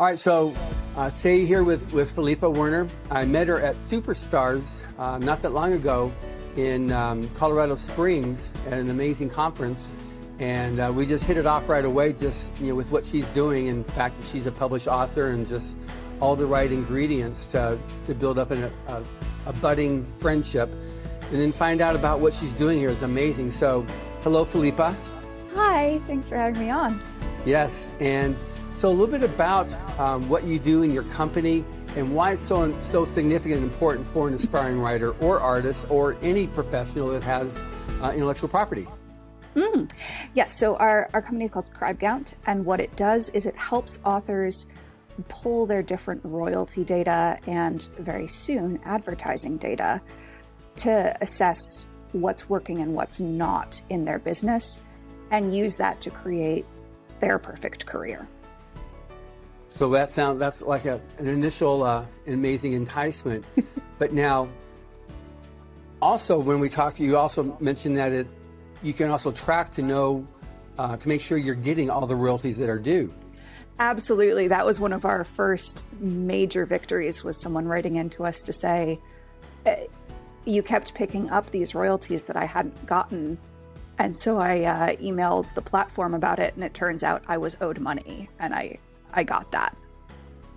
All right, so today here with Philippa Werner. I met her at Superstars not that long ago in Colorado Springs at an amazing conference. And we just hit it off right away, just with what she's doing. In fact, that she's a published author and just all the right ingredients to build up a budding friendship. And then find out about what she's doing here is amazing. So, hello, Philippa. Hi, thanks for having me on. Yes, and so a little bit about what you do in your company and why it's so significant and important for an aspiring writer or artist or any professional that has intellectual property. Yes, so our company is called Scribe Count, and what it does is it helps authors pull their different royalty data and very soon advertising data to assess what's working and what's not in their business and use that to create their perfect career. So that's like an initial amazing enticement. But now, also when we talked, you also mentioned that you can also track to know, to make sure you're getting all the royalties that are due. Absolutely. That was one of our first major victories, was someone writing into us to say, you kept picking up these royalties that I hadn't gotten. And so I emailed the platform about it, and it turns out I was owed money, and I got that.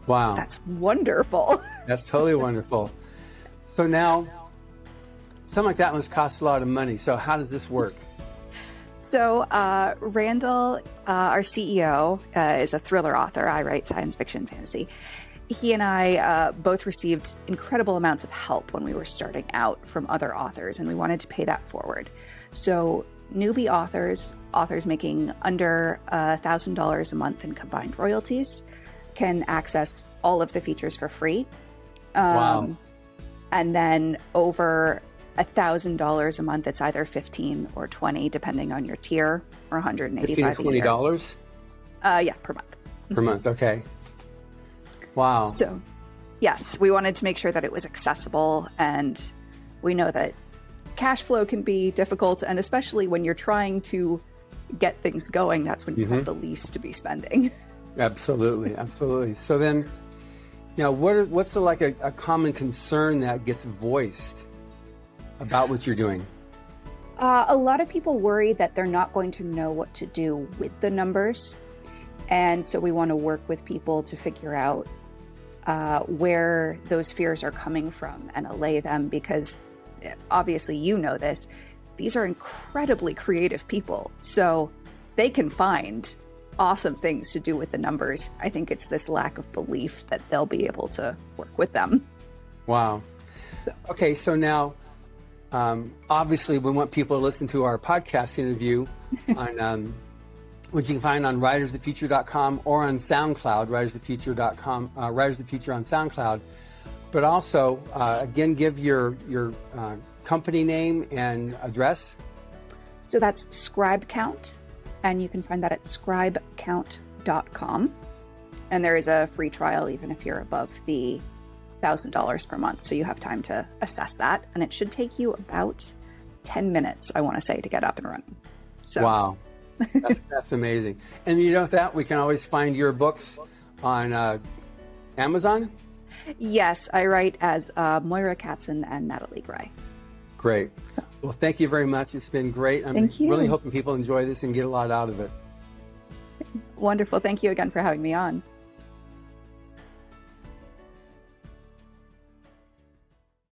Wow. That's wonderful. That's totally wonderful. So now, something like that must cost a lot of money. So how does this work? So Randall, our CEO, is a thriller author. I write science fiction, fantasy. He and I both received incredible amounts of help when we were starting out from other authors, and we wanted to pay that forward. So newbie authors making under $1,000 a month in combined royalties, can access all of the features for free. Wow. And then over $1,000 a month, it's either $15 or $20, depending on your tier, or $185 $15 or $20? Yeah, per month. Per month, okay. Wow. So, yes, we wanted to make sure that it was accessible, and we know that cash flow can be difficult, and especially when you're trying to get things going, that's when you have the least to be spending. Absolutely, absolutely. So then, what's a common concern that gets voiced about what you're doing? A lot of people worry that they're not going to know what to do with the numbers, and so we want to work with people to figure out where those fears are coming from and allay them, because obviously this, these are incredibly creative people, so they can find awesome things to do with the numbers. I think it's this lack of belief that they'll be able to work with them. Wow. Okay, so now, obviously we want people to listen to our podcast interview on which you can find on writersofthefuture.com or on SoundCloud, writersofthefuture.com, Writers of the Future on SoundCloud. But also, again, give your company name and address. So that's Scribe Count, and you can find that at scribecount.com. And there is a free trial even if you're above the $1,000 per month, so you have time to assess that. And it should take you about 10 minutes, I want to say, to get up and running. So. Wow. That's amazing. And with that, we can always find your books on Amazon? Yes, I write as Moira Katzen and Natalie Gray. Great. Well, thank you very much. It's been great. I'm really hoping people enjoy this and get a lot out of it. Wonderful. Thank you again for having me on.